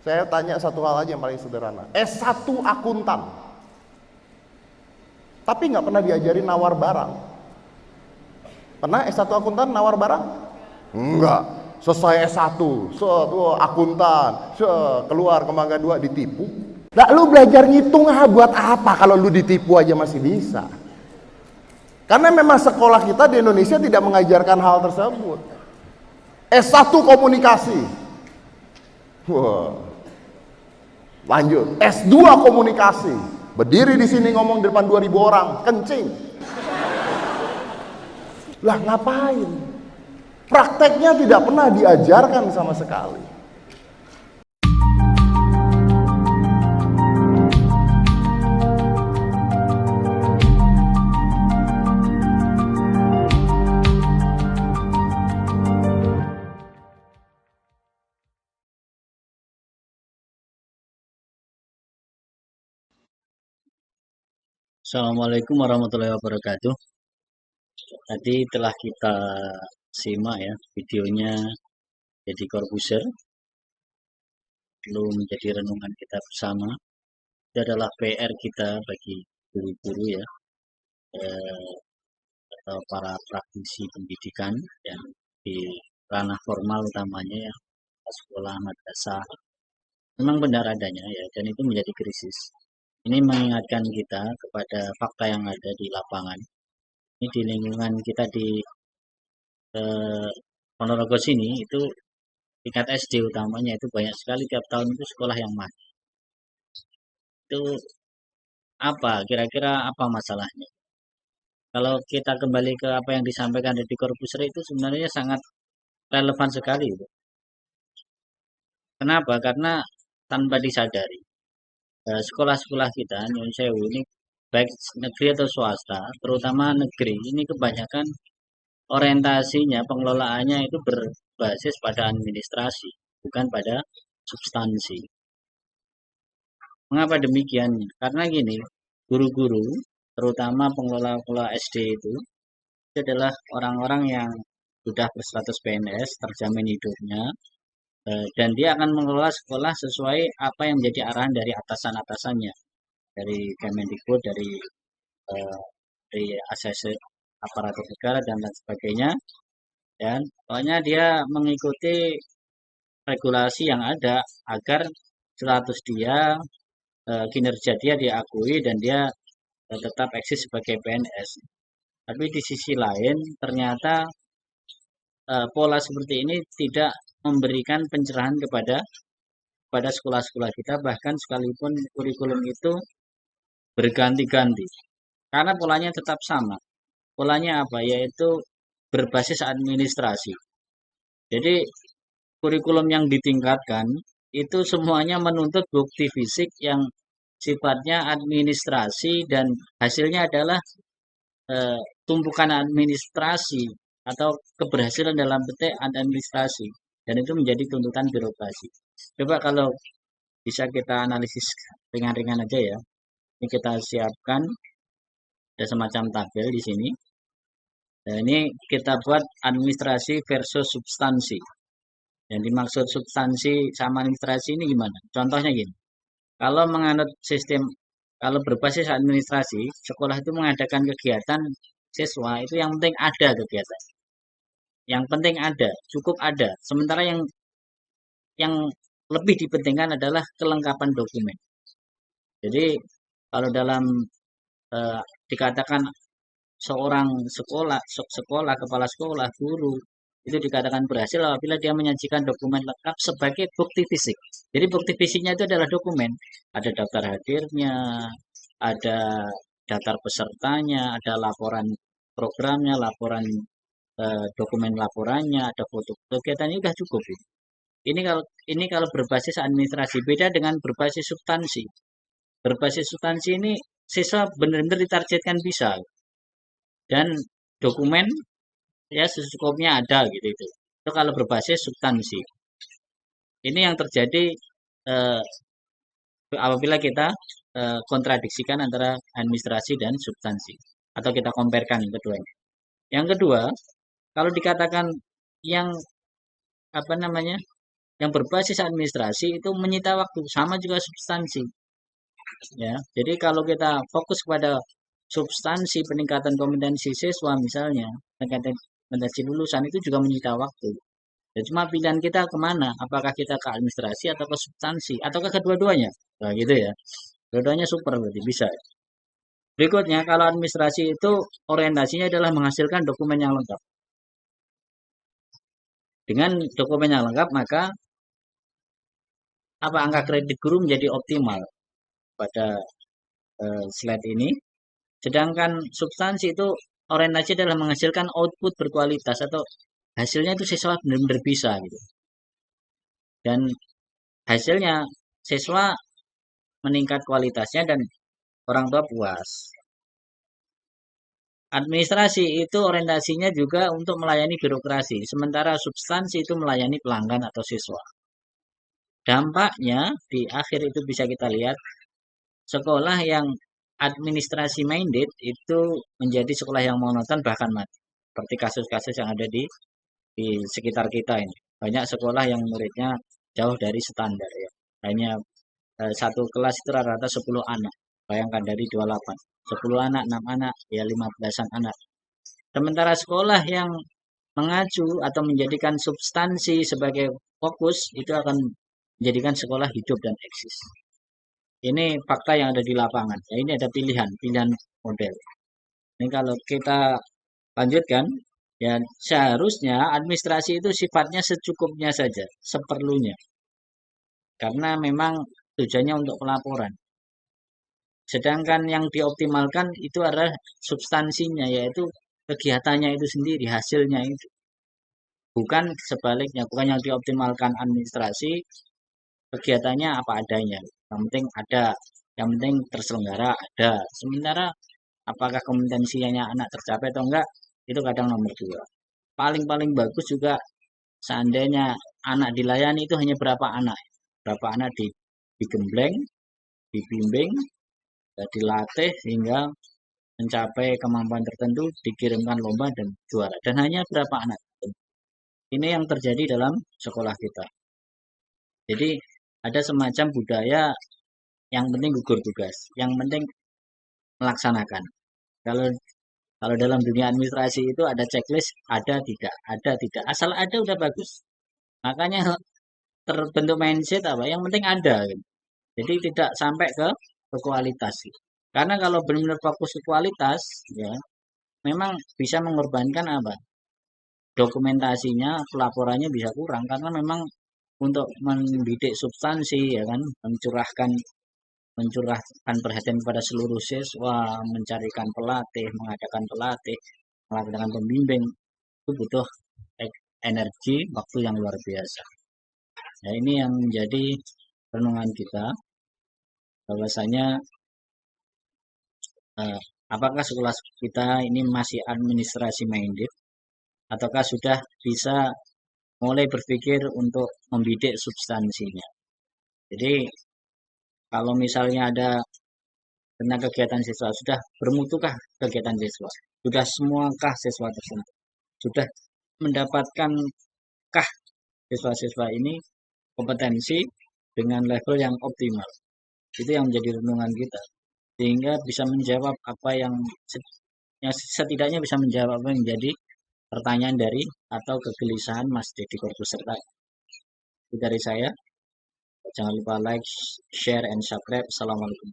Saya tanya satu hal aja yang paling sederhana. S1 akuntan, tapi nggak pernah diajarin nawar barang. Pernah S1 akuntan nawar barang? Enggak. Selesai S1, akuntan, keluar ke Mangga 2 ditipu. Nah, lu belajar ngitung buat apa kalau lu ditipu aja masih bisa? Karena memang sekolah kita di Indonesia tidak mengajarkan hal tersebut. S1 komunikasi. Wah. Lanjut, S2 komunikasi. Berdiri di sini ngomong di depan 2000 orang, kencing. Lah ngapain? Prakteknya tidak pernah diajarkan sama sekali. Assalamualaikum warahmatullahi wabarakatuh. Tadi telah kita simak ya videonya Deddy Corbuzier, belum menjadi renungan kita bersama. Itu adalah PR kita bagi guru-guru ya, eh, atau para praktisi pendidikan yang di ranah formal utamanya ya, sekolah madrasah. Memang benar adanya ya, dan itu menjadi krisis. Ini mengingatkan kita kepada fakta yang ada di lapangan. Ini di lingkungan kita di eh, Ponorogo sini itu tingkat SD utamanya itu banyak sekali tiap tahun itu sekolah yang mati. Itu apa? Kira-kira apa masalahnya? Kalau kita kembali ke apa yang disampaikan di Corbuzier itu sebenarnya sangat relevan sekali itu. Kenapa? Karena tanpa disadari sekolah-sekolah kita Nyun Sewu ini baik negeri atau swasta, terutama negeri ini kebanyakan orientasinya pengelolaannya itu berbasis pada administrasi, bukan pada substansi. Mengapa demikian? Karena gini, guru-guru, terutama pengelola-pengelola SD itu adalah orang-orang yang sudah berstatus PNS, terjamin hidupnya, dan dia akan mengelola sekolah sesuai apa yang menjadi arahan dari atasan-atasannya, dari Kemendikbud, eh, dari ACC, aparatur negara, dan lain sebagainya. Dan pokoknya dia mengikuti regulasi yang ada agar status dia, kinerja dia diakui dan dia tetap eksis sebagai PNS. Tapi di sisi lain ternyata pola seperti ini tidak memberikan pencerahan kepada sekolah-sekolah kita, bahkan sekalipun kurikulum itu berganti-ganti. Karena polanya tetap sama. Polanya apa? Yaitu berbasis administrasi. Jadi kurikulum yang ditingkatkan itu semuanya menuntut bukti fisik yang sifatnya administrasi dan hasilnya adalah eh, tumpukan administrasi atau keberhasilan dalam petik administrasi, dan itu menjadi tuntutan birokrasi. Coba kalau bisa kita analisis ringan-ringan aja ya. Ini kita siapkan ada semacam tabel di sini. Nah, ini kita buat administrasi versus substansi. Yang dimaksud substansi sama administrasi ini gimana? Contohnya gini. Kalau menganut sistem, kalau berbasis administrasi, sekolah itu mengadakan kegiatan siswa itu yang penting ada kegiatan. Yang penting ada, cukup ada. Sementara yang lebih dipentingkan adalah kelengkapan dokumen. Jadi kalau dalam dikatakan seorang sekolah, kepala sekolah, guru itu dikatakan berhasil apabila dia menyajikan dokumen lengkap sebagai bukti fisik. Jadi bukti fisiknya itu adalah dokumen. Ada daftar hadirnya, ada daftar pesertanya, ada laporan programnya, laporan dokumen laporannya, ada foto kegiatannya sudah cukup. Ini kalau berbasis administrasi beda dengan berbasis substansi. Berbasis substansi ini siswa benar-benar ditargetkan bisa dan dokumen ya secukupnya ada gitu itu kalau berbasis substansi. Ini yang terjadi eh, apabila kita kontradiksikan antara administrasi dan substansi atau kita comparekan keduanya. Yang kedua, kalau dikatakan yang apa namanya yang berbasis administrasi itu menyita waktu, sama juga substansi. Ya, jadi kalau kita fokus pada substansi peningkatan kompetensi siswa misalnya, peningkatan kompetensi lulusan itu juga menyita waktu. Ya, cuma pilihan kita kemana? Apakah kita ke administrasi atau ke substansi? Atau ke kedua-duanya? Nah, gitu ya. Dua-duanya super berarti bisa. Berikutnya, kalau administrasi itu orientasinya adalah menghasilkan dokumen yang lengkap. Dengan dokumen yang lengkap, maka angka kredit guru menjadi optimal pada slide ini. Sedangkan substansi itu orientasi adalah menghasilkan output berkualitas atau hasilnya itu siswa benar-benar bisa gitu. Dan hasilnya siswa meningkat kualitasnya dan orang tua puas. Administrasi itu orientasinya juga untuk melayani birokrasi, sementara substansi itu melayani pelanggan atau siswa. Dampaknya di akhir itu bisa kita lihat sekolah yang administrasi minded itu menjadi sekolah yang monoton bahkan mati. Seperti kasus-kasus yang ada di sekitar kita ini. Banyak sekolah yang muridnya jauh dari standar ya. Hanya satu kelas itu rata-rata 10 anak. Bayangkan dari 28. 10 anak, 6 anak, ya 15-an anak. Sementara sekolah yang mengacu atau menjadikan substansi sebagai fokus itu akan menjadikan sekolah hidup dan eksis. Ini fakta yang ada di lapangan. Ya, ini ada pilihan model. Ini kalau kita lanjutkan, ya seharusnya administrasi itu sifatnya secukupnya saja, seperlunya. Karena memang tujuannya untuk pelaporan. Sedangkan yang dioptimalkan itu adalah substansinya, yaitu kegiatannya itu sendiri, hasilnya itu. Bukan sebaliknya, bukan yang dioptimalkan administrasi, kegiatannya apa adanya. Yang penting ada, yang penting terselenggara ada. Sementara apakah kompetensinya anak tercapai atau enggak, itu kadang nomor dua. Paling-paling bagus juga seandainya anak dilayani itu hanya berapa anak. Berapa anak digembleng, dibimbing, dilatih sehingga mencapai kemampuan tertentu, dikirimkan lomba dan juara. Dan hanya berapa anak. Ini yang terjadi dalam sekolah kita. Jadi ada semacam budaya yang penting gugur tugas, yang penting melaksanakan. Kalau kalau dalam dunia administrasi itu ada checklist, ada tidak. Asal ada udah bagus. Makanya terbentuk mindset apa? Yang penting ada. Gitu. Jadi tidak sampai ke kualitas. Gitu. Karena kalau benar-benar fokus ke kualitas, ya memang bisa mengorbankan apa? Dokumentasinya, pelaporannya bisa kurang karena memang untuk mendidik substansi ya kan, mencurahkan perhatian kepada seluruh siswa, mencarikan pelatih, mengadakan pembimbing itu butuh energi, waktu yang luar biasa. Nah, ini yang menjadi renungan kita bahwasanya apakah sekolah kita ini masih administrasi minded ataukah sudah bisa mulai berpikir untuk membidik substansinya. Jadi kalau misalnya ada tentang kegiatan siswa, sudah bermutukah kegiatan siswa? Sudah semuakah siswa tersebut? Sudah mendapatkankah siswa-siswa ini kompetensi dengan level yang optimal? Itu yang menjadi renungan kita. Sehingga bisa menjawab apa yang setidaknya bisa menjawab apa yang menjadi pertanyaan dari atau kegelisahan Mas Deddy Corbuserta. Itu dari saya. Jangan lupa like, share, and subscribe. Assalamualaikum.